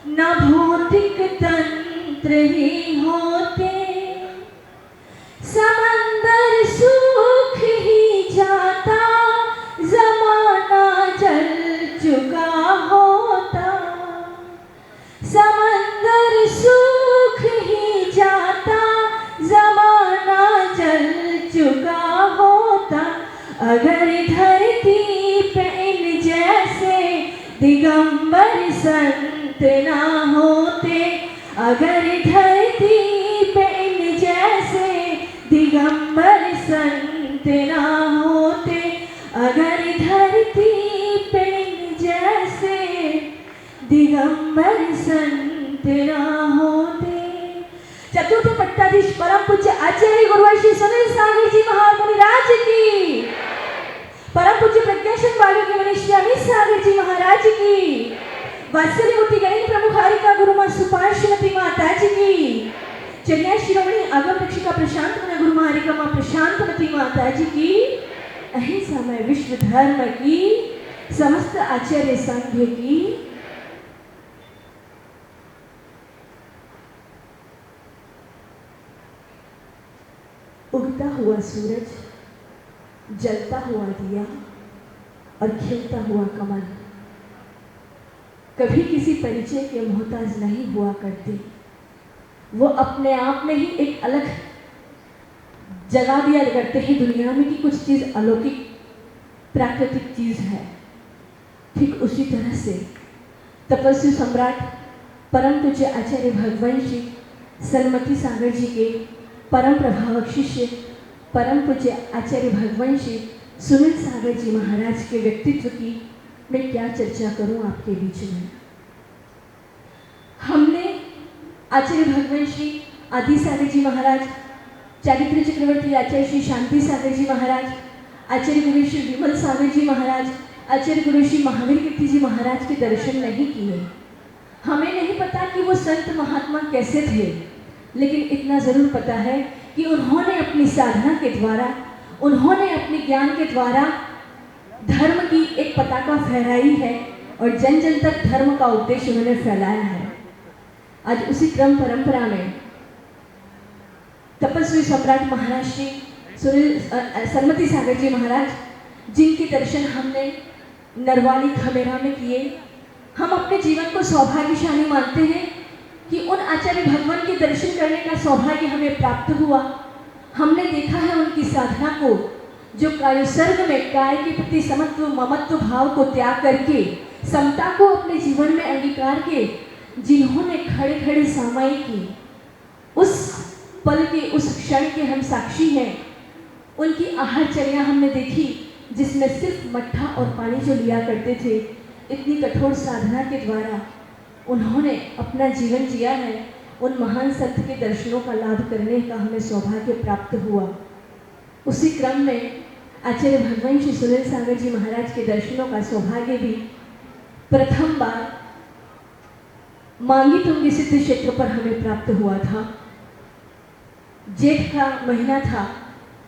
न भौतिक तंत्र ही होते, समंदर सूख ही जाता, जमाना जल चुका होता। समंदर सूख ही जाता, जमाना जल चुका होता। अगर धरती पे इन जैसे दिगंबर संत ना होते, अगर धरती पे इन जैसे दिगंबर संत ना होते, अगर धरती पे इन जैसे दिगंबर संत ना होते। चतुर्थ पट्टाधीश परम पूज्य आचार्य गुरुवर्षी सुनील सागर जी महामुनिराज की, परम पूज्य प्रज्ञाशन बालू के मनीष अमित सागर जी महाराज की, वात्सल्य मूर्ति गणेश प्रमुख हारिका गुरु मां सुपार्श्वती माता जी की, चलिया शिरोमणि आगम रक्षिका प्रशांत मन गुरु महारिका मां प्रशांतमती माता जी की, अहिंसा में विश्व धर्म की, समस्त आचार्य संघ की। उगता हुआ सूरज, जलता हुआ दिया और खिलता हुआ कमल कभी किसी परिचय के मोहताज नहीं हुआ करती। वो अपने आप में ही एक अलग जगा दिया करते हैं दुनिया में कि कुछ चीज़ अलौकिक प्राकृतिक चीज़ है। ठीक उसी तरह से तपस्वी सम्राट परम पूज्य आचार्य भगवान श्री सरमती सागर जी के परम प्रभावक शिष्य परम पूज्य आचार्य भगवान श्री सुनील सागर जी महाराज के व्यक्तित्व की मैं क्या चर्चा करूं आपके बीच में। हमने आचार्य भगवान श्री आदि सागर जी महाराज, चारित्र चक्रवर्ती आचार्य श्री शांति सागर जी महाराज, आचार्य गुरु श्री विमल सागर जी महाराज, आचार्य गुरु श्री महावीर कीर्ति जी महाराज के दर्शन नहीं किए। हमें नहीं पता कि वो संत महात्मा कैसे थे, लेकिन इतना जरूर पता है कि उन्होंने अपनी साधना के द्वारा, उन्होंने अपने ज्ञान के द्वारा धर्म की एक पताका फहराई है और जन जन तक धर्म का उपदेश उन्होंने फैलाया है। आज उसी क्रम परंपरा में तपस्वी सम्राट महाराज श्री सुनील सरमती सागर जी महाराज, जिनके दर्शन हमने नरवाली खमेरा में किए, हम अपने जीवन को सौभाग्यशाली मानते हैं कि उन आचार्य भगवान के दर्शन करने का सौभाग्य हमें प्राप्त हुआ। हमने देखा है उनकी साधना को, जो कायसर्ग में काय के प्रति समत्व ममत्व भाव को त्याग करके समता को अपने जीवन में अंगीकार के जिन्होंने खड़े खड़े सामाई की, उस पल के उस क्षण के हम साक्षी हैं। उनकी आहारचर्या हमने देखी, जिसमें सिर्फ मट्ठा और पानी जो लिया करते थे। इतनी कठोर साधना के द्वारा उन्होंने अपना जीवन जिया है। उन महान संत के दर्शनों का लाभ करने का हमें सौभाग्य प्राप्त हुआ। उसी क्रम में आचार्य भगवान श्री सुनील सागर जी महाराज के दर्शनों का सौभाग्य भी प्रथम बार मांगी तुंगी सिद्ध क्षेत्र पर हमें प्राप्त हुआ था। जेठ का महीना था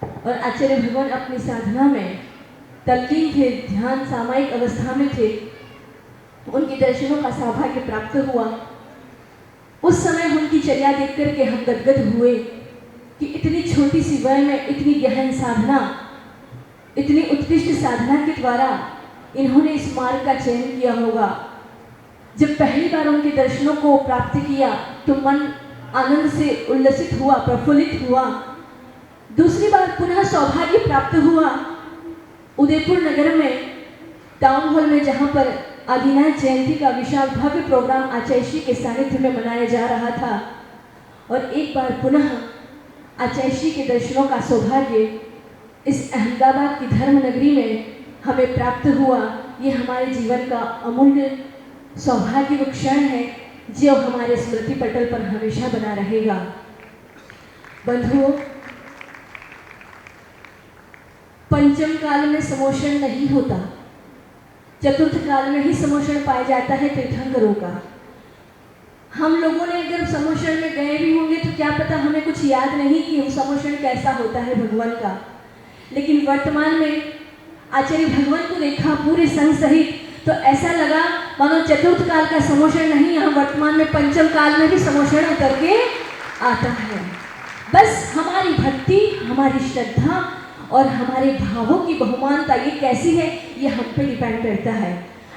और आचार्य भगवान अपनी साधना में तल्लीन थे, ध्यान सामायिक अवस्था में थे। उनके दर्शनों का सौभाग्य प्राप्त हुआ। उस समय उनकी चर्या देख करके हम गदगद हुए कि इतनी छोटी सी वय में इतनी गहन साधना, इतनी उत्कृष्ट साधना के द्वारा इन्होंने इस मार्ग का चयन किया होगा। जब पहली बार उनके दर्शनों को प्राप्त किया तो मन आनंद से उल्लसित हुआ, प्रफुल्लित हुआ। दूसरी बार पुनः सौभाग्य प्राप्त हुआ उदयपुर नगर में टाउन हॉल में, जहाँ पर आदिनाथ जयंती का विशाल भव्य प्रोग्राम आचार्य श्री के सानिध्य में मनाया जा रहा था। और एक बार पुनः आचार्य श्री के दर्शनों का सौभाग्य इस अहमदाबाद की धर्म नगरी में हमें प्राप्त हुआ। ये हमारे जीवन का अमूल्य सौभाग्य व क्षण है जो हमारे स्मृति पटल पर हमेशा बना रहेगा। बंधुओं, पंचम काल में समोषण नहीं होता, चतुर्थ काल में ही समोषण पाया जाता है तीर्थंकरों का। हम लोगों ने अगर समोषण में गए भी होंगे तो क्या पता हमें कुछ याद नहीं कि समोषण कैसा होता है भगवान का। लेकिन वर्तमान में आचार्य भगवान को देखा पूरे संघ सहित तो ऐसा लगा मानो चतुर्थ काल का समोषण नहीं, यहाँ वर्तमान में पंचम काल में भी समोषण उतर के आता है। बस हमारी भक्ति, हमारी श्रद्धा और हमारे भावों की बहुमानता ये कैसी है, ये हम पे डिपेंड करता है।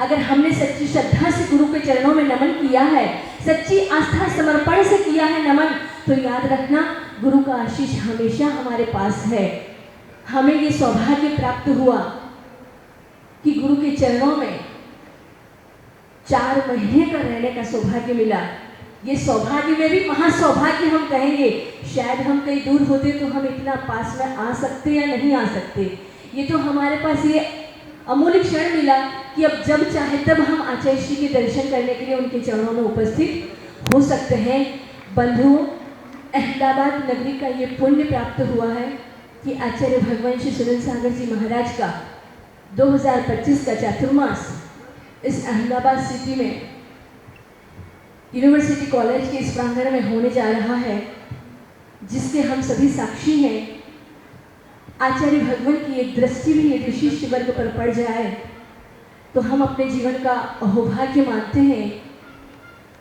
अगर हमने सच्ची श्रद्धा से गुरु के चरणों में नमन किया है, सच्ची आस्था समर्पण से किया है नमन, तो याद रखना गुरु का आशीष हमेशा हमारे पास है। हमें ये सौभाग्य प्राप्त हुआ कि गुरु के चरणों में 4 महीने का रहने का सौभाग्य मिला। ये सौभाग्य में भी महासौभाग्य हम कहेंगे। शायद हम कहीं दूर होते तो हम इतना पास में आ सकते या नहीं आ सकते। ये तो हमारे पास ये अमूल्य क्षण मिला कि अब जब चाहे तब हम आचार्य श्री के दर्शन करने के लिए उनके चरणों में उपस्थित हो सकते हैं। बंधुओं, अहमदाबाद नगरी का ये पुण्य प्राप्त हुआ है कि आचार्य भगवान श्री सुनील सागर जी महाराज का 2025 का चातुर्मास इस अहमदाबाद सिटी में यूनिवर्सिटी कॉलेज के इस प्रांगण में होने जा रहा है, जिसके हम सभी साक्षी हैं। आचार्य भगवान की एक दृष्टि भी यदि शिष्य वर्ग पर पड़ जाए तो हम अपने जीवन का अहोभाग्य मानते हैं।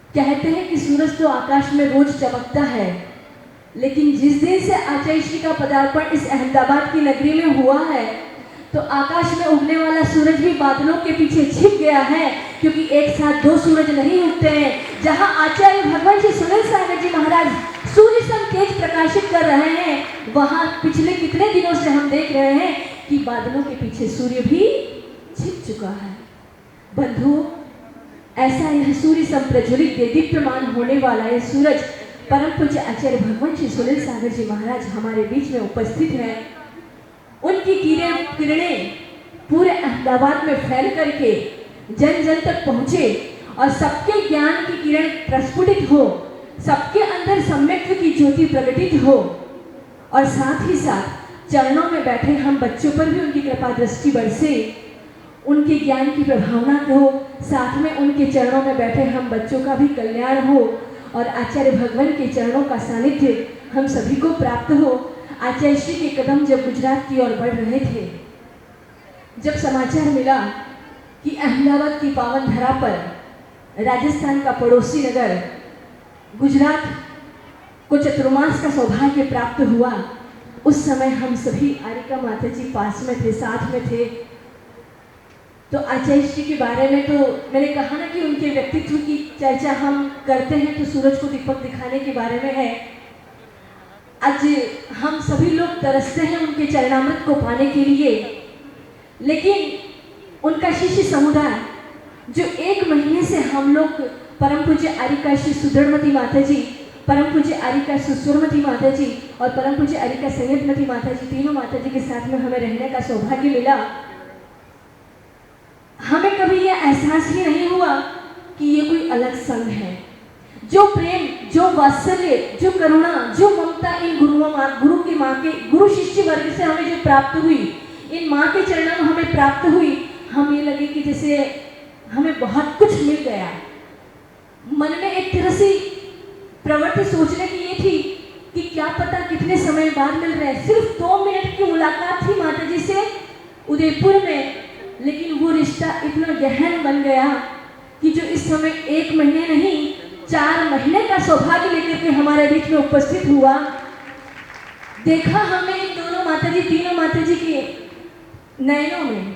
कहते हैं कि सूरज तो आकाश में रोज चमकता है, लेकिन जिस दिन से आचार्य श्री का पदार्पण इस अहमदाबाद की नगरी में हुआ है तो आकाश में उगने वाला सूरज भी बादलों के पीछे छिप गया है, क्योंकि एक साथ 2 सूरज नहीं उगते हैं। जहां आचार्य भगवान श्री सुनील सागर जी महाराज सूर्य सम तेज प्रकाशित कर रहे हैं, वहां पिछले कितने दिनों से हम देख रहे हैं कि बादलों के पीछे सूर्य भी छिप चुका है। बंधुओं, ऐसा यह सूर्य सम प्रज्वलित दीप्यमान होने वाला यह सूरज परम पूज्य आचार्य भगवान श्री सुनील सागर जी महाराज हमारे बीच में उपस्थित है। उनकी किरणें पूरे अहमदाबाद में फैल करके जन जन तक पहुँचे और सबके ज्ञान की किरण प्रस्फुटित हो, सबके अंदर सम्यक्त्व की ज्योति प्रकटित हो, और साथ ही साथ चरणों में बैठे हम बच्चों पर भी उनकी कृपा दृष्टि बरसे, उनके ज्ञान की प्रभावना हो, साथ में उनके चरणों में बैठे हम बच्चों का भी कल्याण हो और आचार्य भगवान के चरणों का सानिध्य हम सभी को प्राप्त हो। आचार्य श्री के कदम जब गुजरात की ओर बढ़ रहे थे, जब समाचार मिला कि अहमदाबाद की पावन धरा पर राजस्थान का पड़ोसी नगर गुजरात को चतुर्मास का सौभाग्य प्राप्त हुआ, उस समय हम सभी आरिका माता जी पास में थे, साथ में थे। तो आचार्य श्री के बारे में तो मैंने कहा ना कि उनके व्यक्तित्व की चर्चा हम करते हैं तो सूरज को दीपक दिखाने के बारे में है। आज हम सभी लोग तरसते हैं उनके चरणामृत को पाने के लिए, लेकिन उनका शिष्य समुदाय जो 1 महीने से हम लोग परम पूज्य आरिका श्री सुदृढ़मती माता जी, परम पूज्य आरिका सुस्वरमती माता जी और परम पूज्य आरिका संयतमती माता जी, तीनों माता जी के साथ में हमें रहने का सौभाग्य मिला। हमें कभी यह एहसास ही नहीं हुआ कि ये कोई अलग संघ है। जो प्रेम, जो वात्सल्य, जो करुणा, जो ममता इन गुरु शिष्य वर्ग से हमें जो प्राप्त हुई, इन माँ के चरणों में हमें प्राप्त हुई, हमें लगे कि जैसे हमें बहुत कुछ मिल गया। मन में एक तरह से प्रवृत्ति सोचने की ये थी कि क्या पता कितने समय बाद मिल रहे हैं। सिर्फ 2 मिनट की मुलाकात थी माता जी से उदयपुर में, लेकिन वो रिश्ता इतना गहन बन गया कि जो इस समय 1 महीने नहीं 4 महीने का सौभाग्य लेकर के हमारे बीच में उपस्थित हुआ। देखा हमने इन दोनों माता जी, तीनों माता जी के नयनों में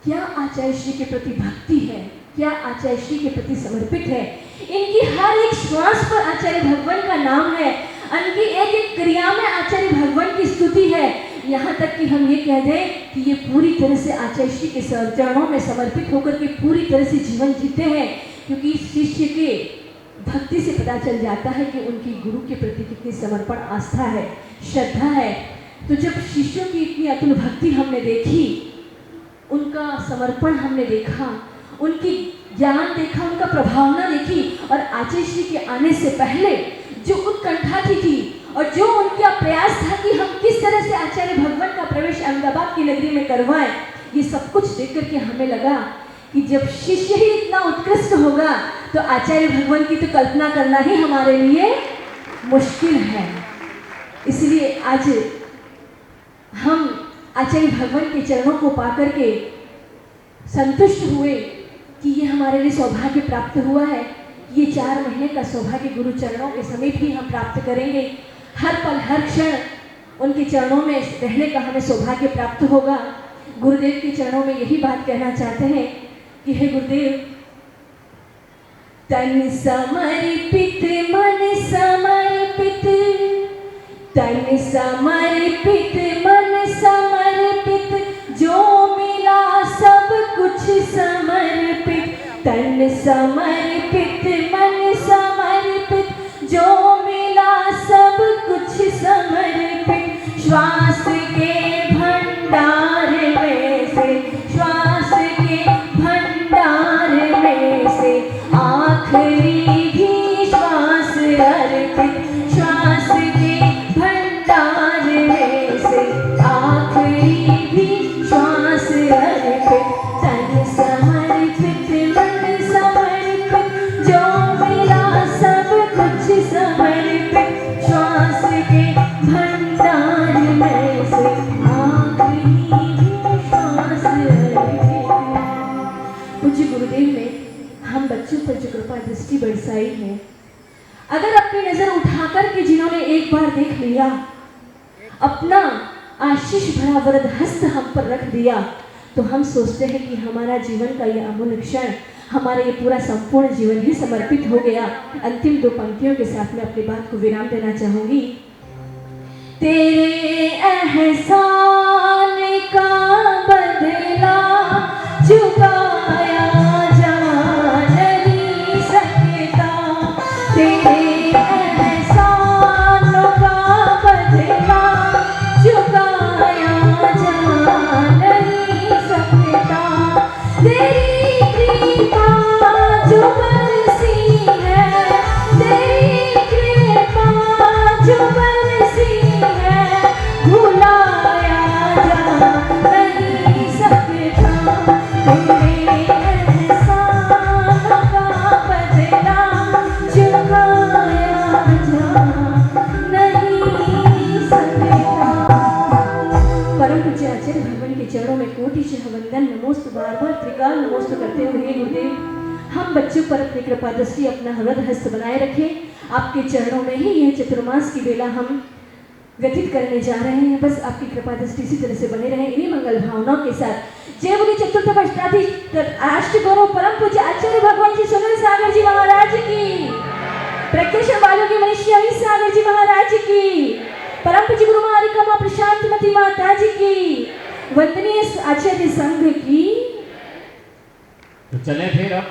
क्या आचार्य श्री के प्रति भक्ति है, क्या आचार्य श्री के प्रति समर्पित है। इनकी हर एक श्वास पर आचार्य भगवान का नाम है, उनकी एक एक क्रिया में आचार्य भगवान की स्तुति है। यहाँ तक कि हम ये कह दें कि ये पूरी तरह से आचार्य श्री के चरणों में समर्पित होकर के पूरी तरह से जीवन जीते हैं, क्योंकि शिष्य के भक्ति से पता चल जाता है कि उनकी गुरु के प्रति कितनी समर्पण आस्था है, श्रद्धा है। तो जब शिष्यों की इतनी अतुल भक्ति हमने देखी, उनका समर्पण हमने देखा, उनकी ज्ञान देखा, उनका प्रभावना देखी, और आचार्य श्री के आने से पहले जो उत्कंठा थी और जो उनका प्रयास था कि हम किस तरह से आचार्य भगवान का प्रवेश अहमदाबाद की नगरी में करवाएं, ये सब कुछ देख करके हमें लगा कि जब शिष्य ही इतना उत्कृष्ट होगा तो आचार्य भगवान की तो कल्पना करना ही हमारे लिए मुश्किल है। इसलिए आज हम आचार्य भगवान के चरणों को पाकर के संतुष्ट हुए कि ये हमारे लिए सौभाग्य प्राप्त हुआ है। ये 4 महीने का सौभाग्य गुरु चरणों के समीप ही हम प्राप्त करेंगे। हर पल हर क्षण उनके चरणों में रहने का हमें सौभाग्य प्राप्त होगा। गुरुदेव के चरणों में यही बात कहना चाहते हैं कि हे गुरुदेव, तन समर्पित मन समर्पित, तन समर्पित मन समर्पित, जो मिला सब कुछ समर्पित। तन समर्पित मन समर्पित, जो मिला सब कुछ समर्पित। श्वास के भंडार में से, श्वास के भंडार में से आखिरी भी श्वास अर्पित। श्वास के भंडार में से आखिरी भी श्वास अर्पित। तन समर्पित मन समर्पित, जो मिला सब कुछ समर्पित। श्वास के भंडार में से आखिरी भी श्वास अर्पित। पूज्य गुरुदेव ने हम बच्चों पर जो कृपा दृष्टि बरसाई है, अगर अपनी नजर उठाकर के जिन्होंने एक बार देख लिया, अपना आशीष भरा वरद हस्त हम पर रख दिया, तो हम सोचते हैं कि हमारा जीवन का यह अमूल्य क्षण, हमारा ये पूरा संपूर्ण जीवन ही समर्पित हो गया। अंतिम 2 पंक्तियों के साथ में अपनी बात को विराम देना चाहूंगी। तेरे एहसान का बदला चुकाया जा नहीं सकता। तेरे एहसान का बदला चुकाया जा नहीं सकता। तेरी कृपा जो बरसी है, तेरी कृपा जो बरसी है, भुलाया जा नहीं सकता। तेरे एहसान का बदला चुकाया जा नहीं सकता। परम पूज्य आचार्य भगवान के चरणों में कोटिशः वंदन, नमोस्तु, बार बार त्रिकाल नमोस्तु करते हुए गुरुदेव, हम बच्चों पर अपनी कृपा दृष्टि अपना हृदय हस्त बनाए रखें। आपके चरणों में ही यह चतुर्मास की बेला हम व्यतीत करने जा रहे हैं। बस आपकी कृपा दृष्टि इसी तरह से बने रहे, इन्हीं मंगल भावनाओं के साथ। जय बोली चतुर्थ अष्टादश राष्ट्र गौरव परम पूज्य आचार्य भगवान जी सुनील सागर जी महाराज की, प्रज्ञाक्षर वालों की मनीषी अमित सागर जी महाराज की, परम पूज्य गुरु मारिका प्रशांतमती माता जी की, वंदनीय आचार्य संघ की। तो चले फिर अब